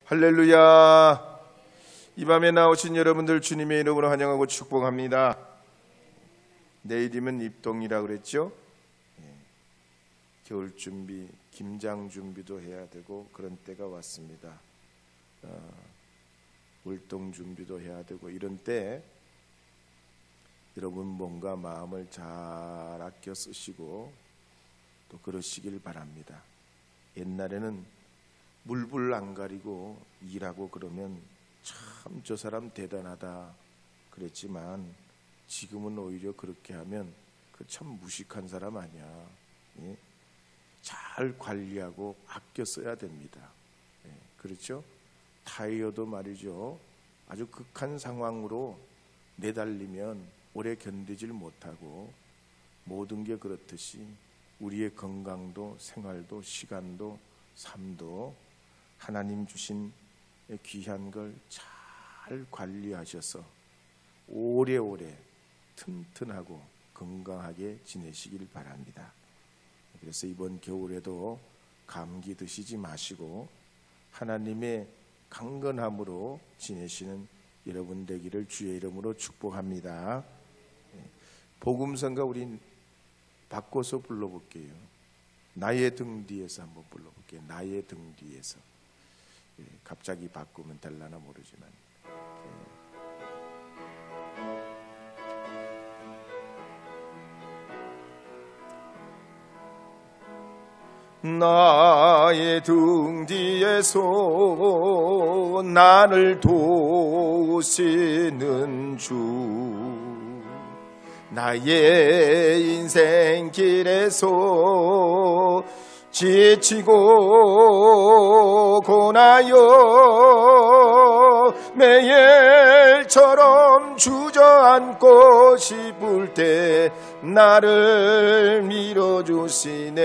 할렐루야. 이 밤에 나오신 여러분들 주님의 이름으로 환영하고 축복합니다. 내일이면 입동이라고 그랬죠. 겨울 준비, 김장 준비도 해야 되고 그런 때가 왔습니다. 울동 준비도 해야 되고 이런 때 여러분 뭔가 마음을 잘 아껴 쓰시고 또 그러시길 바랍니다. 옛날에는 물불 안 가리고 일하고 그러면 참 저 사람 대단하다 그랬지만 지금은 오히려 그렇게 하면 그 참 무식한 사람 아니야. 예? 잘 관리하고 아껴 써야 됩니다. 예, 그렇죠? 타이어도 말이죠. 아주 극한 상황으로 내달리면 오래 견디질 못하고 모든 게 그렇듯이 우리의 건강도 생활도 시간도 삶도 하나님 주신 귀한 걸 잘 관리하셔서 오래오래 튼튼하고 건강하게 지내시길 바랍니다. 그래서 이번 겨울에도 감기 드시지 마시고 하나님의 강건함으로 지내시는 여러분 되기를 주의 이름으로 축복합니다. 복음성가 우리 바꿔서 불러볼게요. 나의 등 뒤에서 한번 불러볼게요. 나의 등 뒤에서. 갑자기 바꾸면 될라나 모르지만 나의 등 뒤에서 나를 도우시는 주, 나의 인생 길에서 지치고 고나여 매일처럼 주저앉고 싶을 때 나를 밀어주시네.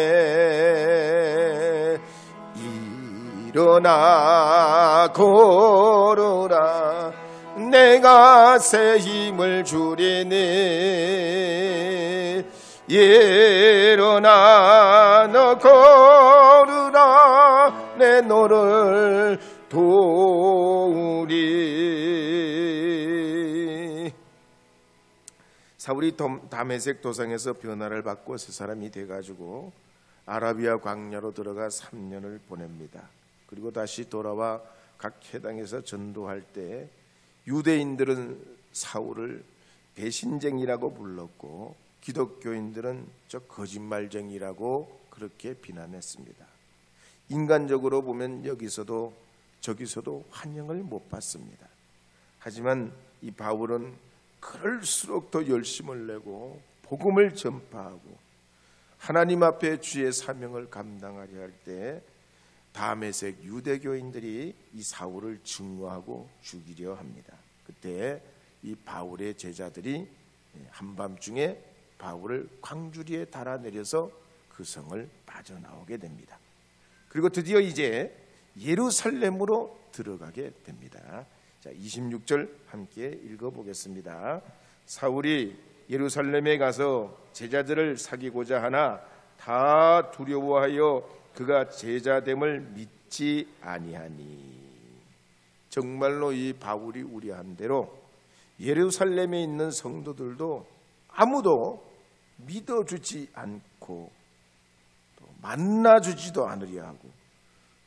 일어나 걸어라, 내가 새 힘을 주리니. 일어나 너 걸으라, 내 너를 도우리. 사울이 다메섹 도상에서 변화를 받고 새 사람이 돼가지고 아라비아 광야로 들어가 3년을 보냅니다. 그리고 다시 돌아와 각 해당에서 전도할 때 유대인들은 사울을 배신쟁이라고 불렀고 기독교인들은 저 거짓말쟁이라고 그렇게 비난했습니다. 인간적으로 보면 여기서도 저기서도 환영을 못 받습니다. 하지만 이 바울은 그럴수록 더 열심을 내고 복음을 전파하고 하나님 앞에 주의 사명을 감당하려 할 때 다메섹 유대교인들이 이 사울을 증오하고 죽이려 합니다. 그때 이 바울의 제자들이 한밤중에 바울을 광주리에 달아내려서 그 성을 빠져나오게 됩니다. 그리고 드디어 이제 예루살렘으로 들어가게 됩니다. 자, 26절 함께 읽어보겠습니다. 사울이 예루살렘에 가서 제자들을 사귀고자 하나 다 두려워하여 그가 제자됨을 믿지 아니하니. 정말로 이 바울이 우려한 대로 예루살렘에 있는 성도들도 아무도 믿어주지 않고 또 만나주지도 않으려 하고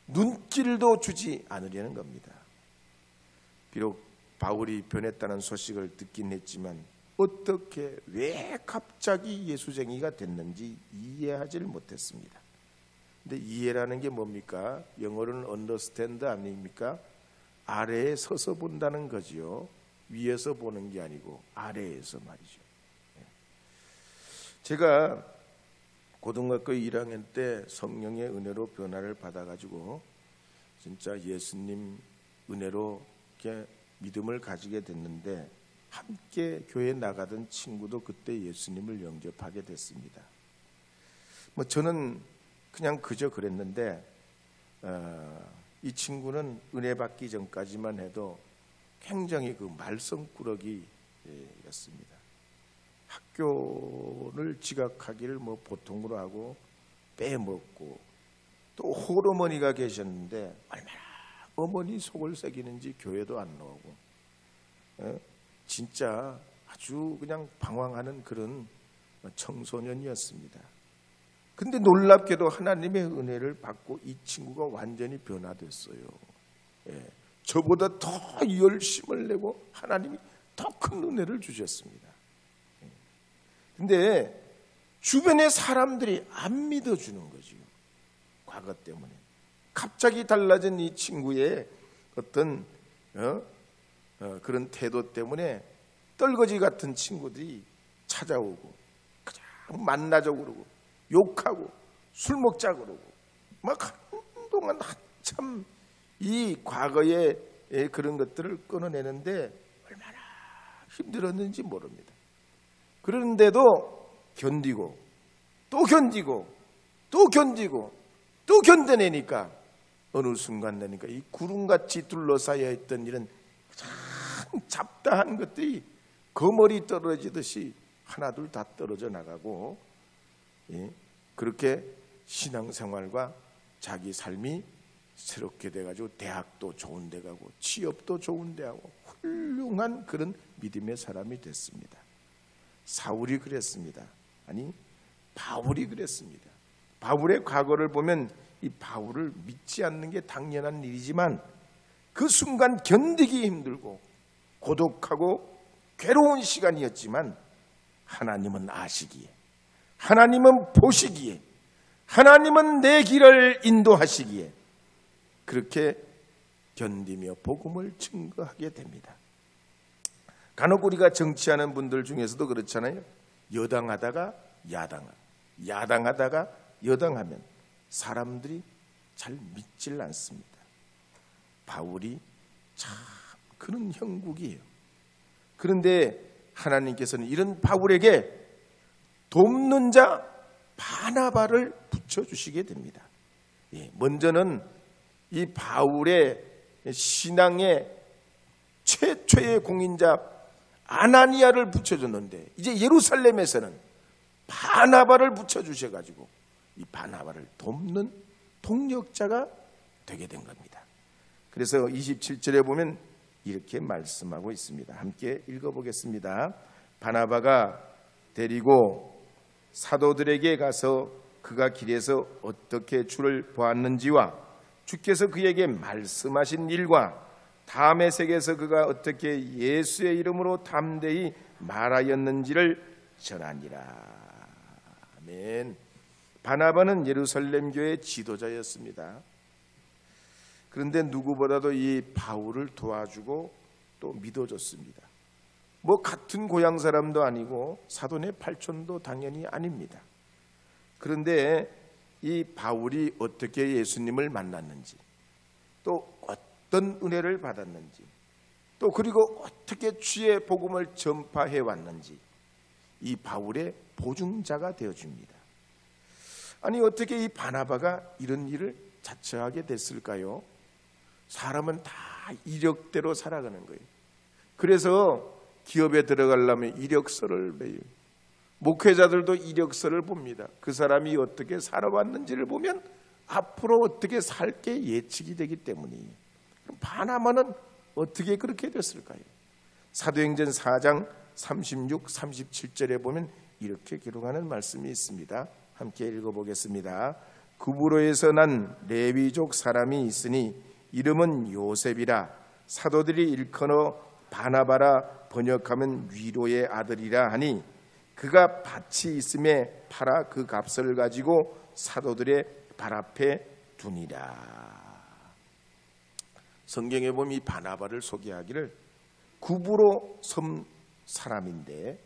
눈길도 주지 않으려는 겁니다. 비록 바울이 변했다는 소식을 듣긴 했지만 어떻게 왜 갑자기 예수쟁이가 됐는지 이해하지 못했습니다. 근데 이해라는 게 뭡니까? 영어로는 understand 아닙니까? 아래에 서서 본다는 거지요. 위에서 보는 게 아니고 아래에서 말이죠. 제가 고등학교 1학년 때 성령의 은혜로 변화를 받아가지고 진짜 예수님 은혜로 이렇게 믿음을 가지게 됐는데 함께 교회 나가던 친구도 그때 예수님을 영접하게 됐습니다. 뭐 저는 그냥 그저 그랬는데 이 친구는 은혜 받기 전까지만 해도 굉장히 그 말썽꾸러기였습니다. 학교를 지각하기를 뭐 보통으로 하고 빼먹고 또 홀어머니가 계셨는데 얼마나 어머니 속을 새기는지 교회도 안 나오고, 진짜 아주 그냥 방황하는 그런 청소년이었습니다. 근데 놀랍게도 하나님의 은혜를 받고 이 친구가 완전히 변화됐어요. 저보다 더 열심을 내고 하나님이 더 큰 은혜를 주셨습니다. 근데 주변의 사람들이 안 믿어주는 거죠. 과거 때문에. 갑자기 달라진 이 친구의 어떤 그런 태도 때문에 떨거지 같은 친구들이 찾아오고 그냥 만나자 그러고 욕하고 술 먹자 그러고 막 한동안 한참 이 과거의 그런 것들을 끊어내는데 얼마나 힘들었는지 모릅니다. 그런데도 견디고 또 견디고 또 견디고 또 견뎌내니까 어느 순간 되니까 이 구름같이 둘러싸여 있던 이런 참 잡다한 것들이 거머리 떨어지듯이 하나둘 다 떨어져 나가고, 그렇게 신앙생활과 자기 삶이 새롭게 돼가지고 대학도 좋은 데 가고 취업도 좋은 데 하고 훌륭한 그런 믿음의 사람이 됐습니다. 사울이 그랬습니다. 아니 바울이 그랬습니다. 바울의 과거를 보면 이 바울을 믿지 않는 게 당연한 일이지만 그 순간 견디기 힘들고 고독하고 괴로운 시간이었지만 하나님은 아시기에, 하나님은 보시기에, 하나님은 내 길을 인도하시기에 그렇게 견디며 복음을 증거하게 됩니다. 간혹 우리가 정치하는 분들 중에서도 그렇잖아요. 여당하다가 야당하고 야당하다가 여당하면 사람들이 잘 믿질 않습니다. 바울이 참 그런 형국이에요. 그런데 하나님께서는 이런 바울에게 돕는 자 바나바를 붙여주시게 됩니다. 먼저는 이 바울의 신앙의 최초의 공인자 아나니아를 붙여줬는데 이제 예루살렘에서는 바나바를 붙여주셔가지고 이 바나바를 돕는 동력자가 되게 된 겁니다. 그래서 27절에 보면 이렇게 말씀하고 있습니다. 함께 읽어보겠습니다. 바나바가 데리고 사도들에게 가서 그가 길에서 어떻게 주를 보았는지와 주께서 그에게 말씀하신 일과 다메섹에서 그가 어떻게 예수의 이름으로 담대히 말하였는지를 전하니라. 아멘. 바나바는 예루살렘 교회의 지도자였습니다. 그런데 누구보다도 이 바울을 도와주고 또 믿어줬습니다. 뭐 같은 고향 사람도 아니고 사돈의 팔촌도 당연히 아닙니다. 그런데 이 바울이 어떻게 예수님을 만났는지, 또 어떤 은혜를 받았는지, 또 그리고 어떻게 주의 복음을 전파해 왔는지 이 바울의 보증자가 되어줍니다. 아니 어떻게 이 바나바가 이런 일을 자처하게 됐을까요? 사람은 다 이력대로 살아가는 거예요. 그래서 기업에 들어가려면 이력서를 매요. 목회자들도 이력서를 봅니다. 그 사람이 어떻게 살아왔는지를 보면 앞으로 어떻게 살 게 예측이 되기 때문이에요. 그럼 바나바는 어떻게 그렇게 됐을까요? 사도행전 4장 36, 37절에 보면 이렇게 기록하는 말씀이 있습니다. 함께 읽어보겠습니다. 구브로에서 난 레위족 사람이 있으니 이름은 요셉이라. 사도들이 일컬어 바나바라 번역하면 위로의 아들이라 하니 그가 밭이 있음에 팔아 그 값을 가지고 사도들의 발 앞에 두니라. 성경에 보면 이 바나바를 소개하기를 구브로 섬 사람인데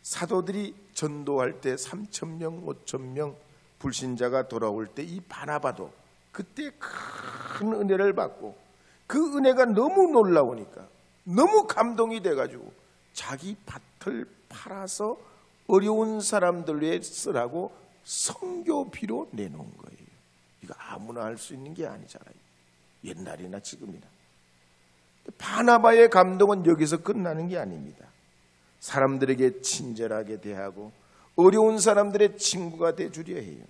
사도들이 전도할 때 3,000명, 5,000명 불신자가 돌아올 때 이 바나바도 그때 큰 은혜를 받고 그 은혜가 너무 놀라우니까 너무 감동이 돼가지고 자기 밭을 팔아서 어려운 사람들에 쓰라고 선교비로 내놓은 거예요. 이거 아무나 할 수 있는 게 아니잖아요. 옛날이나 지금이나. 바나바의 감동은 여기서 끝나는 게 아닙니다. 사람들에게 친절하게 대하고 어려운 사람들의 친구가 돼주려 해요.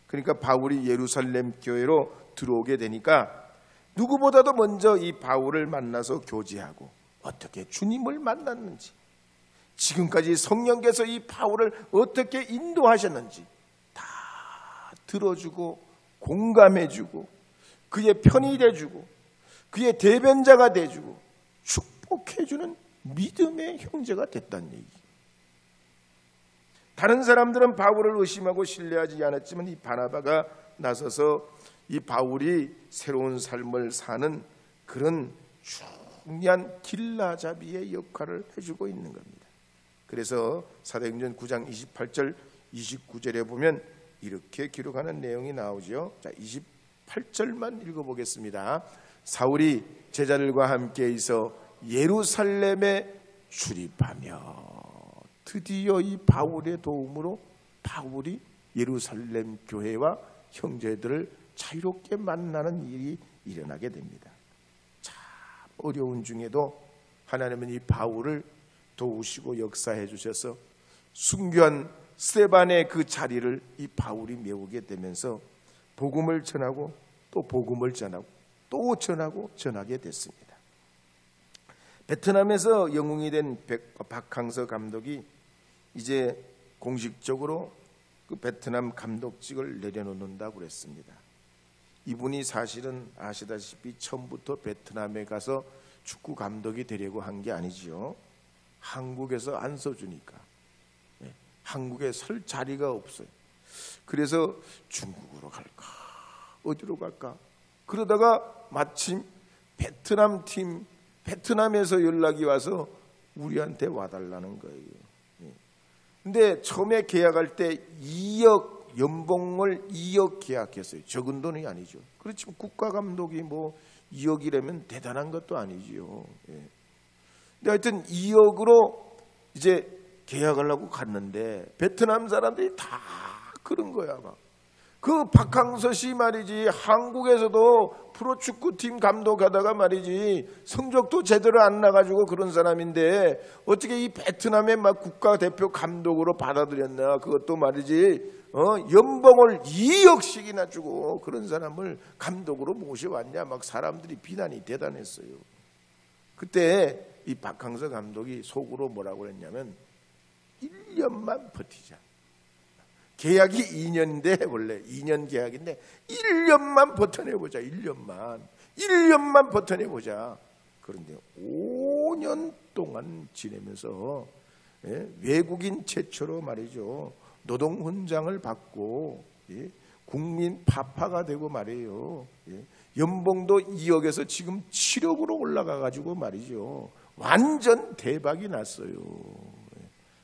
그러니까 바울이 예루살렘 교회로 들어오게 되니까 누구보다도 먼저 이 바울을 만나서 교제하고 어떻게 주님을 만났는지, 지금까지 성령께서 이 바울을 어떻게 인도하셨는지 다 들어주고 공감해주고 그의 편이 돼주고 그의 대변자가 돼주고 축복해주는 믿음의 형제가 됐다는 얘기. 다른 사람들은 바울을 의심하고 신뢰하지 않았지만 이 바나바가 나서서 이 바울이 새로운 삶을 사는 그런 중요한 길라잡이의 역할을 해주고 있는 겁니다. 그래서 사도행전 9장 28절 29절에 보면 이렇게 기록하는 내용이 나오죠. 자, 28절만 읽어보겠습니다. 사울이 제자들과 함께 있어 예루살렘에 출입하며, 드디어 이 바울의 도움으로 바울이 예루살렘 교회와 형제들을 자유롭게 만나는 일이 일어나게 됩니다. 참 어려운 중에도 하나님은 이 바울을 도우시고 역사해 주셔서 순교한 스데반의 그 자리를 이 바울이 메우게 되면서 복음을 전하고 또 복음을 전하고 또 전하고 전하게 됐습니다. 베트남에서 영웅이 된 박항서 감독이 이제 공식적으로 그 베트남 감독직을 내려놓는다고 그랬습니다. 이분이 사실은 아시다시피 처음부터 베트남에 가서 축구 감독이 되려고 한 게 아니지요. 한국에서 안 써주니까, 한국에 설 자리가 없어요. 그래서 중국으로 갈까 어디로 갈까 그러다가 마침 베트남 팀, 베트남에서 연락이 와서 우리한테 와달라는 거예요. 근데 처음에 계약할 때 2억 연봉을 2억 계약했어요. 적은 돈이 아니죠. 그렇지만 국가감독이 뭐 2억이라면 대단한 것도 아니지요. 근데 하여튼 2억으로 이제 계약을 하고 갔는데 베트남 사람들이 다 그런 거야. 막. 그 박항서 씨 말이지, 한국에서도 프로축구팀 감독하다가 말이지 성적도 제대로 안 나가지고 그런 사람인데 어떻게 이 베트남의 막 국가대표 감독으로 받아들였나. 그것도 말이지 연봉을 2억씩이나 주고 그런 사람을 감독으로 모셔왔냐. 막 사람들이 비난이 대단했어요. 그때 이 박항서 감독이 속으로 뭐라고 그랬냐면 1년만 버티자. 계약이 2년인데 원래 2년 계약인데 1년만 버텨내보자. 1년만 버텨내보자. 그런데 5년 동안 지내면서 외국인 최초로 말이죠. 노동훈장을 받고 국민 파파가 되고 말이에요. 연봉도 2억에서 지금 7억으로 올라가가지고 말이죠. 완전 대박이 났어요.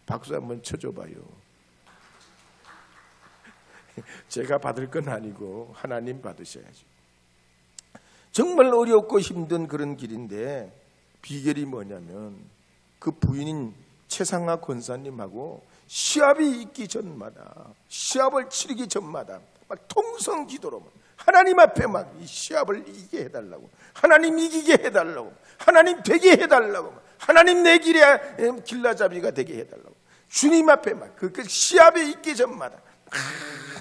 박수 한번 쳐줘봐요. 제가 받을 건 아니고 하나님 받으셔야죠. 정말 어렵고 힘든 그런 길인데 비결이 뭐냐면 그 부인인 최상하 권사님하고 시합이 있기 전마다, 시합을 치르기 전마다 막 통성기도로 하나님 앞에 막 이 시합을 이기게 해달라고, 하나님 이기게 해달라고, 하나님 되게 해달라고, 하나님 내 길에 길라잡이가 되게 해달라고 주님 앞에 막 그 시합에 있기 전마다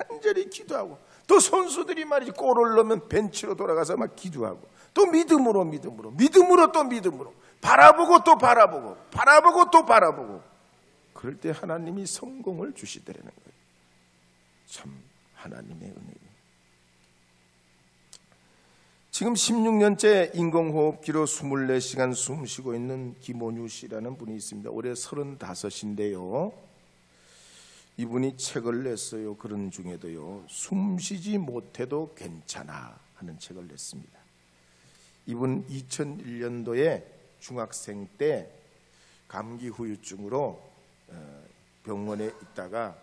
간절히 기도하고, 또 선수들이 말이지 골을 넣으면 벤치로 돌아가서 막 기도하고, 또 믿음으로 또 믿음으로 바라보고 또 바라보고 또 바라보고, 그럴 때 하나님이 성공을 주시더라는 거예요. 참 하나님의 은혜예요. 지금 16년째 인공호흡기로 24시간 숨 쉬고 있는 김원유 씨라는 분이 있습니다. 올해 35인데요. 이분이 책을 냈어요. 그런 중에도요, 숨쉬지 못해도 괜찮아 하는 책을 냈습니다. 이분 2001년도에 중학생 때 감기 후유증으로 병원에 있다가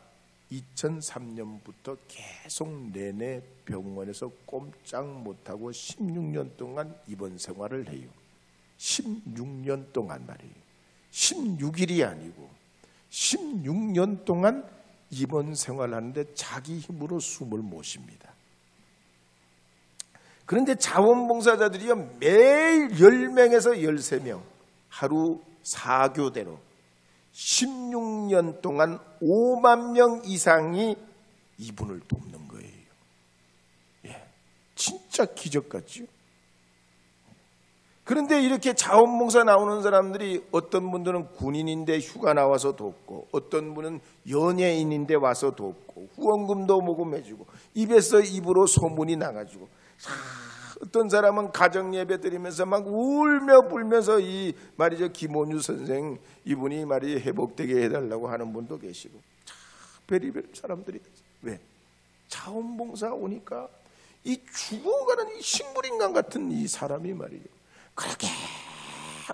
2003년부터 계속 내내 병원에서 꼼짝 못하고 16년 동안 입원 생활을 해요. 16년 동안 말이에요. 16일이 아니고 16년 동안 입원 생활하는데 자기 힘으로 숨을 못 쉽니다. 그런데 자원봉사자들이요, 매일 10명에서 13명 하루 4교대로 16년 동안 5만 명 이상이 이분을 돕는 거예요. 예, 진짜 기적 같죠? 그런데 이렇게 자원봉사 나오는 사람들이 어떤 분들은 군인인데 휴가 나와서 돕고, 어떤 분은 연예인인데 와서 돕고, 후원금도 모금해주고, 입에서 입으로 소문이 나가지고, 어떤 사람은 가정예배 드리면서 막 울며 불면서 이 말이죠, 김원유 선생 이분이 말이 회복되게 해달라고 하는 분도 계시고, 별의별 사람들이. 왜? 자원봉사 오니까 이 죽어가는 이 식물인간 같은 이 사람이 말이죠, 그렇게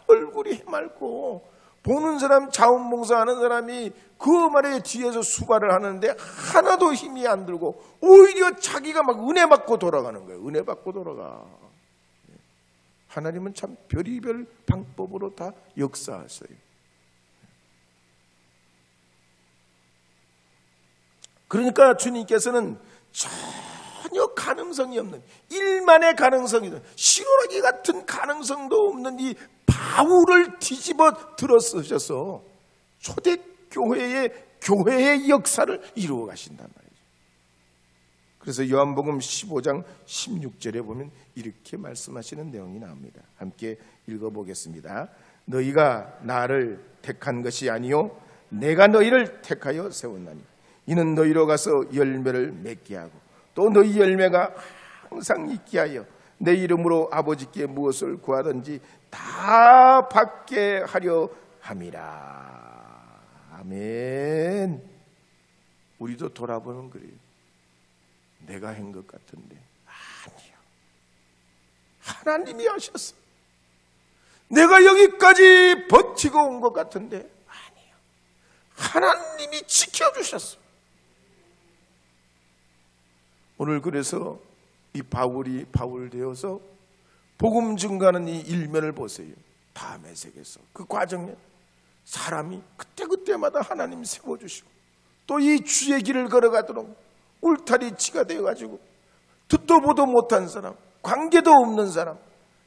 얼굴이 해맑고 보는 사람, 자원봉사하는 사람이 그 말에 뒤에서 수발을 하는데 하나도 힘이 안 들고 오히려 자기가 막 은혜 받고 돌아가는 거예요. 은혜 받고 돌아가. 하나님은 참 별의별 방법으로 다 역사하세요. 그러니까 주님께서는 전혀 가능성이 없는, 일만의 가능성이 없는, 시로라기 같은 가능성도 없는 이 바울을 뒤집어 들어쓰셔서 초대교회의 역사를 이루어 가신단 말이죠. 그래서 요한복음 15장 16절에 보면 이렇게 말씀하시는 내용이 나옵니다. 함께 읽어보겠습니다. 너희가 나를 택한 것이 아니요 내가 너희를 택하여 세웠나니 이는 너희로 가서 열매를 맺게 하고 또 너희 열매가 항상 있게 하여 내 이름으로 아버지께 무엇을 구하든지 다 받게 하려 함이라. 아멘. 우리도 돌아보면 그래요. 내가 한 것 같은데 아니요, 하나님이 하셨어. 내가 여기까지 버티고 온 것 같은데 아니요, 하나님이 지켜주셨어. 오늘 그래서 이 바울이 바울 되어서 복음 증가하는 이 일면을 보세요. 다음의 세계에서 그 과정에 사람이 그때그때마다 하나님 세워주시고 또 이 주의 길을 걸어가도록 울타리치가 되어가지고 듣도 보도 못한 사람, 관계도 없는 사람,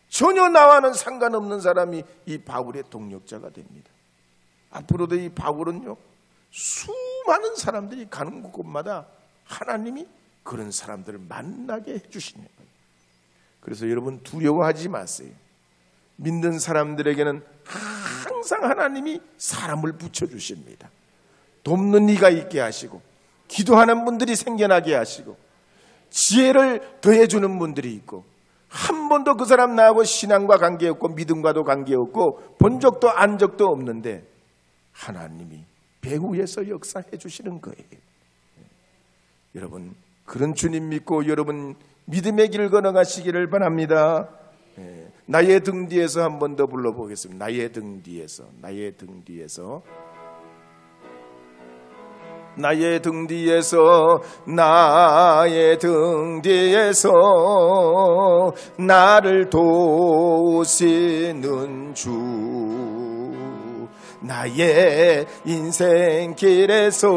전혀 나와는 상관없는 사람이 이 바울의 동력자가 됩니다. 앞으로도 이 바울은요, 수많은 사람들이 가는 곳마다 하나님이 그런 사람들을 만나게 해주시는 거예요. 그래서 여러분 두려워하지 마세요. 믿는 사람들에게는 항상 하나님이 사람을 붙여주십니다. 돕는 이가 있게 하시고, 기도하는 분들이 생겨나게 하시고, 지혜를 더해주는 분들이 있고, 한 번도 그 사람 나하고 신앙과 관계없고 믿음과도 관계없고 본 적도 안 적도 없는데 하나님이 배후에서 역사해 주시는 거예요. 여러분 그런 주님 믿고 여러분 믿음의 길 걸어가시기를 바랍니다. 나의 등 뒤에서 한 번 더 불러보겠습니다. 나의 등 뒤에서, 나의 등 뒤에서, 나의 등 뒤에서, 나의 등 뒤에서 나를 도우시는 주, 나의 인생길에서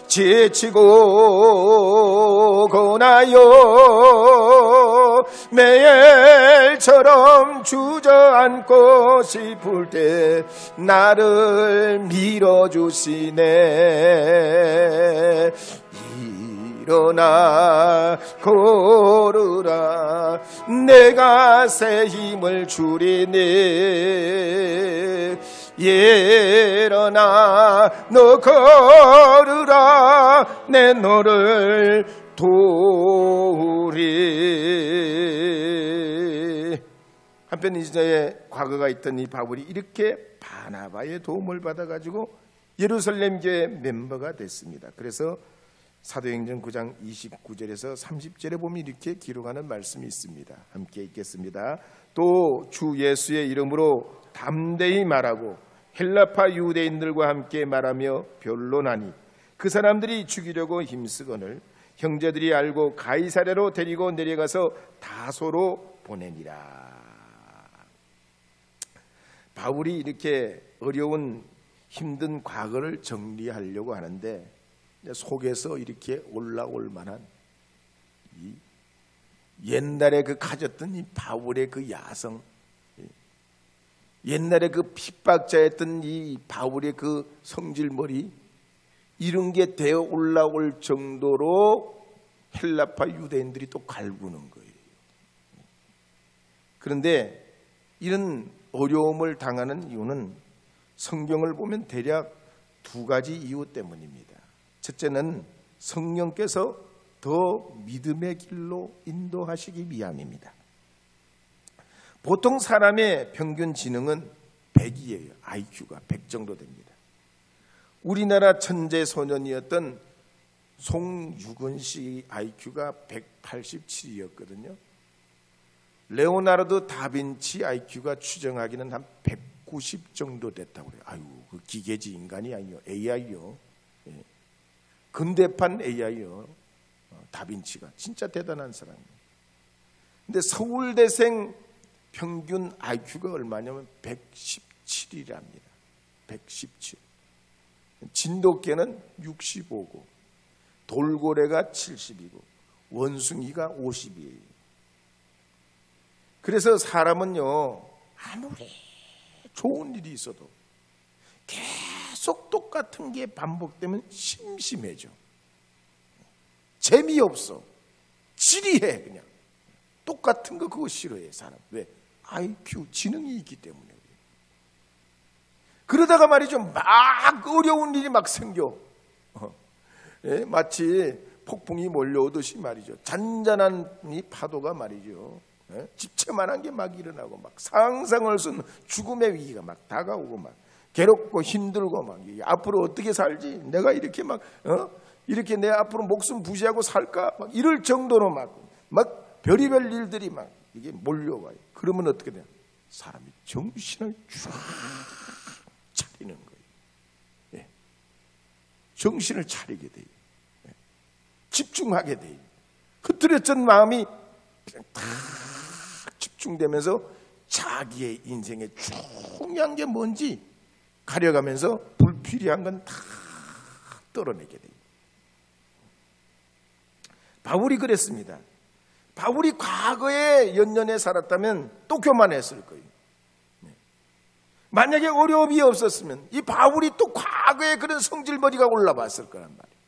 지치고 고나요 매일처럼 주저앉고 싶을 때 나를 밀어주시네. 일어나 걸으라 내가 새 힘을 주리니. 일어나 너 걸으라 내 너를 도우리. 한편 이전에 과거가 있던 이 바울이 이렇게 바나바의 도움을 받아가지고 예루살렘 교회 멤버가 됐습니다. 그래서 사도행전 9장 29절에서 30절에 보면 이렇게 기록하는 말씀이 있습니다. 함께 읽겠습니다. 또 주 예수의 이름으로 담대히 말하고 헬라파 유대인들과 함께 말하며 변론하니 그 사람들이 죽이려고 힘쓰거늘 형제들이 알고 가이사랴로 데리고 내려가서 다소로 보내니라. 바울이 이렇게 어려운 힘든 과거를 정리하려고 하는데 속에서 이렇게 올라올 만한 이 옛날에 그 가졌던 이 바울의 그 야성, 옛날에 그 핍박자였던 이 바울의 그 성질머리, 이런 게 되어 올라올 정도로 헬라파 유대인들이 또 갈구는 거예요. 그런데 이런 어려움을 당하는 이유는 성경을 보면 대략 두 가지 이유 때문입니다. 첫째는 성령께서 더 믿음의 길로 인도하시기 위함입니다. 보통 사람의 평균 지능은 100이에요. IQ가 100 정도 됩니다. 우리나라 천재 소년이었던 송유근 씨 IQ가 187이었거든요. 레오나르도 다빈치 IQ가 추정하기는 한 190 정도 됐다고 그래요. 아유, 그 기계지 인간이 아니요. AI요. 예. 근대판 AI요. 다빈치가 진짜 대단한 사람이에요. 근데 서울대생 평균 IQ가 얼마냐면 117이랍니다. 117. 진돗개는 65고 돌고래가 70이고 원숭이가 50이에요. 그래서 사람은요, 아무리 좋은 일이 있어도 계속 똑같은 게 반복되면 심심해져. 재미없어. 지리해. 그냥 똑같은 거 그거 싫어해 사람. 왜? IQ 지능이 있기 때문에. 그러다가 말이죠, 막 어려운 일이 막 생겨. 예? 마치 폭풍이 몰려오듯이 말이죠. 잔잔한 이 파도가 말이죠, 예? 집채만한 게 막 일어나고 막 상상할 수 없는 죽음의 위기가 막 다가오고 막 괴롭고 힘들고 막 앞으로 어떻게 살지? 내가 이렇게 막 이렇게 내 앞으로 목숨 부지하고 살까? 막 이럴 정도로 막 별의별 일들이 막 이게 몰려와요. 그러면 어떻게 돼요? 사람이 정신을 쫙 차리는 거예요. 예. 정신을 차리게 돼요. 예. 집중하게 돼요. 흐트러진 마음이 그냥 다 집중되면서 자기의 인생의 중요한 게 뭔지 가려가면서 불필요한 건 다 떨어내게 돼요. 바울이 그랬습니다. 바울이 과거에 연년에 살았다면 또 교만했을 거예요. 만약에 어려움이 없었으면 이 바울이 또 과거에 그런 성질머리가 올라왔을 거란 말이에요.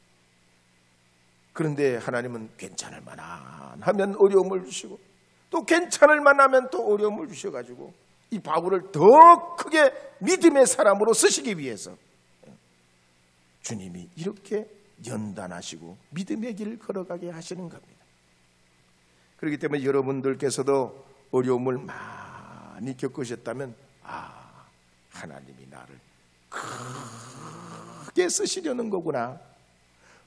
그런데 하나님은 괜찮을 만한 하면 어려움을 주시고 또 괜찮을 만하면 또 어려움을 주셔가지고 이 바울을 더 크게 믿음의 사람으로 쓰시기 위해서 주님이 이렇게 연단하시고 믿음의 길을 걸어가게 하시는 겁니다. 그렇기 때문에 여러분들께서도 어려움을 많이 겪으셨다면 하나님이 나를 크게 쓰시려는 거구나.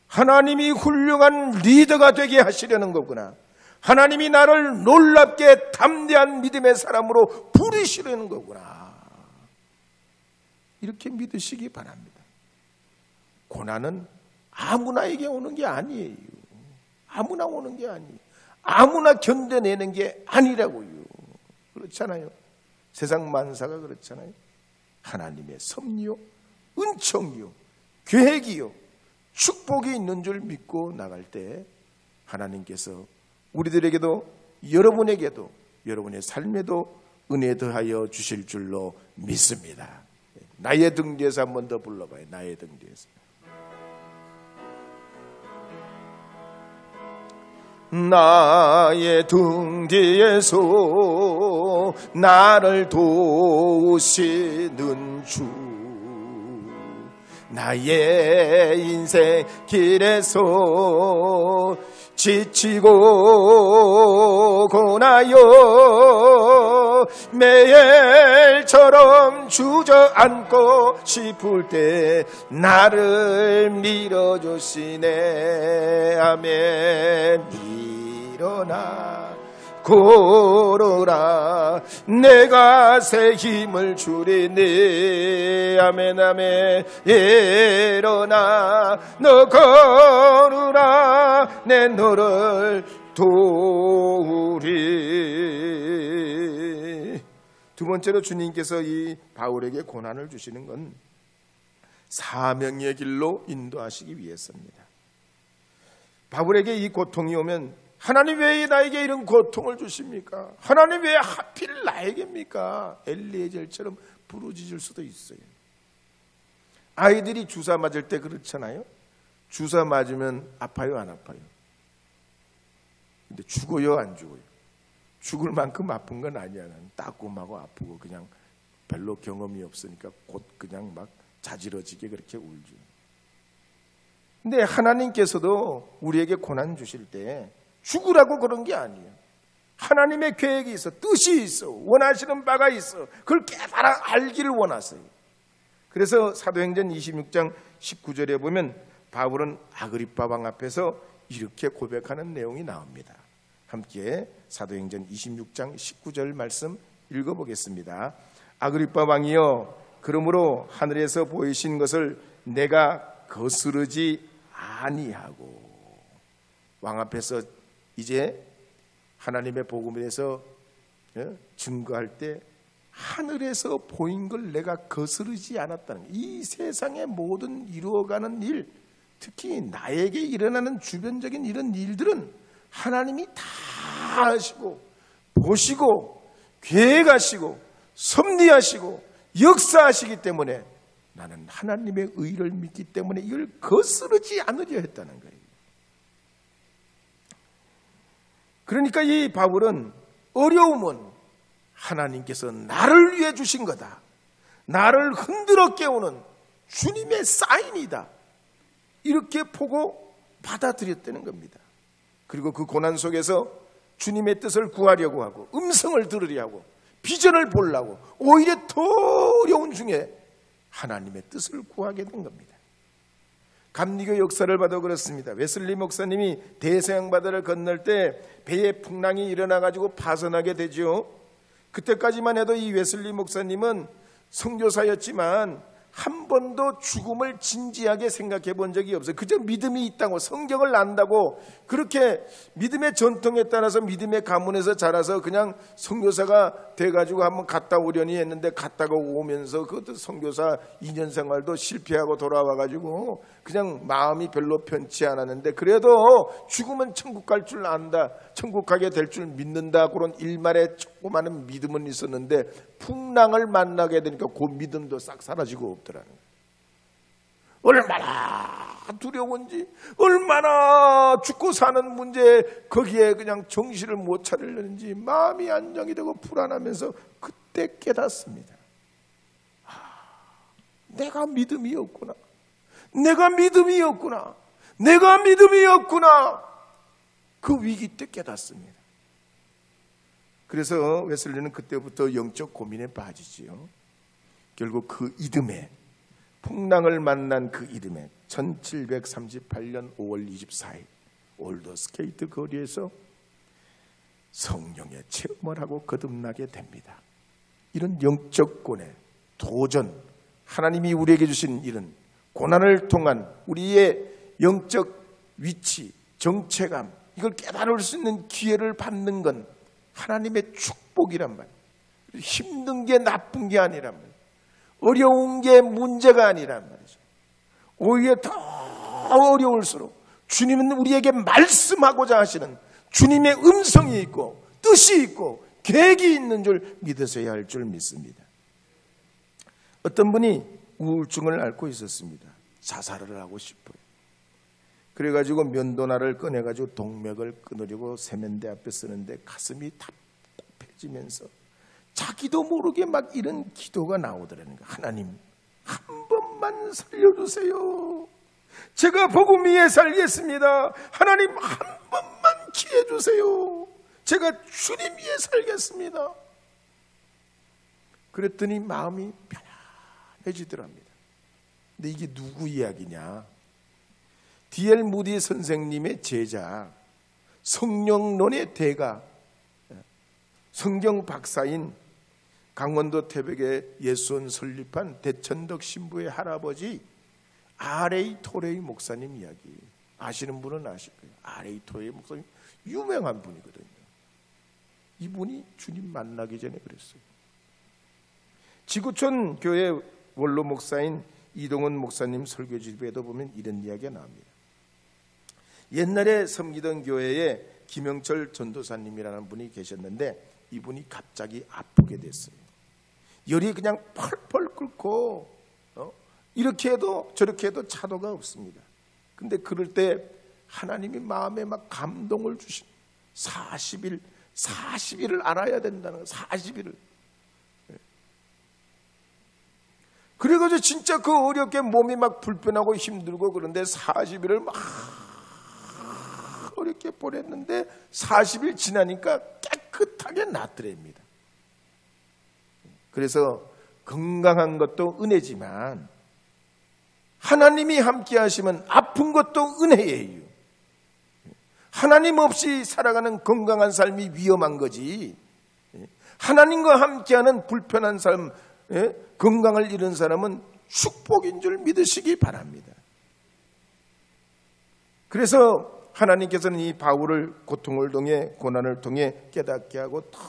하나님이 훌륭한 리더가 되게 하시려는 거구나. 하나님이 나를 놀랍게 담대한 믿음의 사람으로 부르시려는 거구나. 이렇게 믿으시기 바랍니다. 고난은 아무나에게 오는 게 아니에요. 아무나 오는 게 아니에요. 아무나 견뎌내는 게 아니라고요. 그렇잖아요. 세상 만사가 그렇잖아요. 하나님의 섭리요, 은총이요, 계획이요, 축복이 있는 줄 믿고 나갈 때 하나님께서 우리들에게도 여러분에게도 여러분의 삶에도 은혜 더하여 주실 줄로 믿습니다. 나의 등 뒤에서 한 번 더 불러봐요. 나의 등 뒤에서. 나의 등 뒤에서 나를 도우시는 주, 나의 인생 길에서 지치고 고나여 매일처럼 주저앉고 싶을 때 나를 밀어주시네. 아멘. 일어나 걸어라, 내가 새 힘을 주리니. 아멘 아멘. 일어나 너 걸으라, 내 너를 도우리. 두 번째로 주님께서 이 바울에게 고난을 주시는 건 사명의 길로 인도하시기 위해서입니다. 바울에게 이 고통이 오면 하나님 왜 나에게 이런 고통을 주십니까? 하나님 왜 하필 나에게입니까? 엘리에젤처럼 부르짖을 수도 있어요. 아이들이 주사 맞을 때 그렇잖아요. 주사 맞으면 아파요, 안 아파요? 근데 죽어요, 안 죽어요? 죽을 만큼 아픈 건 아니야. 난 따끔하고 아프고 그냥 별로 경험이 없으니까 곧 그냥 막 자지러지게 그렇게 울죠. 근데 하나님께서도 우리에게 고난 주실 때 죽으라고 그런 게 아니에요. 하나님의 계획이 있어, 뜻이 있어, 원하시는 바가 있어. 그걸 깨달아 알기를 원하세요. 그래서 사도행전 26장 19절에 보면 바울은 아그리빠 왕 앞에서 이렇게 고백하는 내용이 나옵니다. 함께 사도행전 26장 19절 말씀 읽어보겠습니다. 아그리빠 왕이여, 그러므로 하늘에서 보이신 것을 내가 거스르지 아니하고. 왕 앞에서 이제 하나님의 복음에 대해서 증거할 때 하늘에서 보인 걸 내가 거스르지 않았다는 거예요. 이 세상의 모든 이루어가는 일, 특히 나에게 일어나는 주변적인 이런 일들은 하나님이 다 하시고 보시고 계획하시고 섭리하시고 역사하시기 때문에 나는 하나님의 의를 믿기 때문에 이걸 거스르지 않으려 했다는 거예요. 그러니까 이 바울은 어려움은 하나님께서 나를 위해 주신 거다, 나를 흔들어 깨우는 주님의 사인이다, 이렇게 보고 받아들였다는 겁니다. 그리고 그 고난 속에서 주님의 뜻을 구하려고 하고 음성을 들으려 하고 비전을 보려고 오히려 더 어려운 중에 하나님의 뜻을 구하게 된 겁니다. 감리교 역사를 봐도 그렇습니다. 웨슬리 목사님이 대서양 바다를 건널 때 배에 풍랑이 일어나가지고 파선하게 되죠. 그때까지만 해도 이 웨슬리 목사님은 선교사였지만 한 번도 죽음을 진지하게 생각해 본 적이 없어요. 그저 믿음이 있다고, 성경을 안다고, 그렇게 믿음의 전통에 따라서 믿음의 가문에서 자라서 그냥 선교사가 돼가지고 한번 갔다 오려니 했는데 갔다가 오면서 그것도 선교사 2년 생활도 실패하고 돌아와가지고 그냥 마음이 별로 편치 않았는데, 그래도 죽으면 천국 갈 줄 안다, 천국 가게 될 줄 믿는다, 그런 일말의 조그마한 믿음은 있었는데 풍랑을 만나게 되니까 그 믿음도 싹 사라지고 없더라는 거예요. 얼마나 두려운지, 얼마나 죽고 사는 문제에 거기에 그냥 정신을 못 차리려는지 마음이 안정이 되고 불안하면서 그때 깨닫습니다. 내가 믿음이 없구나, 내가 믿음이 없구나, 내가 믿음이 없구나. 그 위기 때 깨닫습니다. 그래서 웨슬리는 그때부터 영적 고민에 빠지지요. 결국 그 이듬해, 풍랑을 만난 그 이듬해 1738년 5월 24일 올더 스케이트 거리에서 성령의 체험을 하고 거듭나게 됩니다. 이런 영적 고뇌, 도전, 하나님이 우리에게 주신 이런 고난을 통한 우리의 영적 위치, 정체감, 이걸 깨달을 수 있는 기회를 받는 건 하나님의 축복이란 말이에요. 힘든 게 나쁜 게 아니란 말이에요. 어려운 게 문제가 아니란 말이죠. 오히려 더 어려울수록 주님은 우리에게 말씀하고자 하시는 주님의 음성이 있고 뜻이 있고 계획이 있는 줄 믿으셔야 할 줄 믿습니다. 어떤 분이 우울증을 앓고 있었습니다. 자살을 하고 싶어요. 그래가지고 면도날을 꺼내가지고 동맥을 끊으려고 세면대 앞에 쓰는데 가슴이 답답해지면서 자기도 모르게 막 이런 기도가 나오더라는 거예요. 하나님, 한 번만 살려주세요. 제가 복음 위에 살겠습니다. 하나님, 한 번만 기회 주세요. 제가 주님 위에 살겠습니다. 그랬더니 마음이 편안해지더랍니다. 근데 이게 누구 이야기냐? D.L. 무디 선생님의 제자, 성령론의 대가, 성경 박사인 강원도 태백에 예수원 설립한 대천덕 신부의 할아버지 R.A. 토레이 목사님 이야기 아시는 분은 아실 거예요. R.A. 토레이 목사님 유명한 분이거든요. 이분이 주님 만나기 전에 그랬어요. 지구촌 교회 원로 목사인 이동원 목사님 설교집에도 보면 이런 이야기가 나옵니다. 옛날에 섬기던 교회에 김영철 전도사님이라는 분이 계셨는데 이분이 갑자기 아프게 됐어요. 열이 그냥 펄펄 끓고 이렇게 해도 저렇게 해도 차도가 없습니다. 근데 그럴 때 하나님이 마음에 막 감동을 주신 40일 40일을 알아야 된다는 거예요. 40일을. 그래가지고 진짜 그 어렵게 몸이 막 불편하고 힘들고 그런데 40일을 막 어렵게 보냈는데 40일 지나니까 깨끗하게 낫더랍니다. 그래서 건강한 것도 은혜지만 하나님이 함께 하시면 아픈 것도 은혜예요. 하나님 없이 살아가는 건강한 삶이 위험한 거지, 하나님과 함께하는 불편한 삶, 건강을 잃은 사람은 축복인 줄 믿으시기 바랍니다. 그래서 하나님께서는 이 바울을 고통을 통해 고난을 통해 깨닫게 하고 더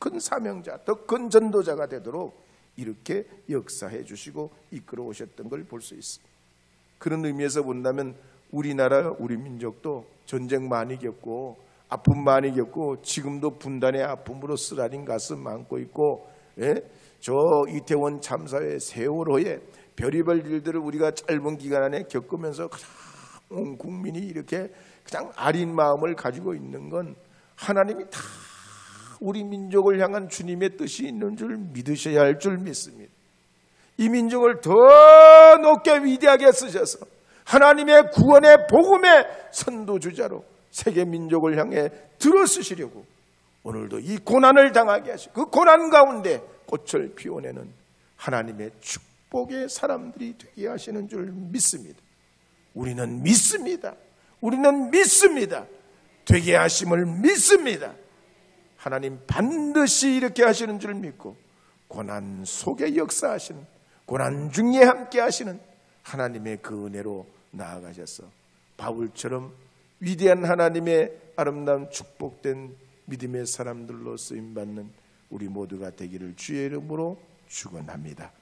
큰 사명자, 더 큰 전도자가 되도록 이렇게 역사해 주시고 이끌어 오셨던 걸 볼 수 있습니다. 그런 의미에서 본다면 우리나라, 우리 민족도 전쟁 많이 겪고 아픔 많이 겪고 지금도 분단의 아픔으로 쓰라린 가슴 안고 있고, 저 이태원 참사의 세월호에 별의별 일들을 우리가 짧은 기간 안에 겪으면서 그냥 온 국민이 이렇게 그냥 아린 마음을 가지고 있는 건 하나님이 다 우리 민족을 향한 주님의 뜻이 있는 줄 믿으셔야 할 줄 믿습니다. 이 민족을 더 높게 위대하게 쓰셔서 하나님의 구원의 복음의 선도주자로 세계 민족을 향해 들어쓰시려고 오늘도 이 고난을 당하게 하시고 그 고난 가운데 꽃을 피워내는 하나님의 축복의 사람들이 되게 하시는 줄 믿습니다. 우리는 믿습니다. 우리는 믿습니다. 되게 하심을 믿습니다. 하나님 반드시 이렇게 하시는 줄 믿고 고난 속에 역사하시는, 고난 중에 함께 하시는 하나님의 그 은혜로 나아가셔서 바울처럼 위대한 하나님의 아름다운 축복된 믿음의 사람들로 쓰임받는 우리 모두가 되기를 주의 이름으로 축원합니다.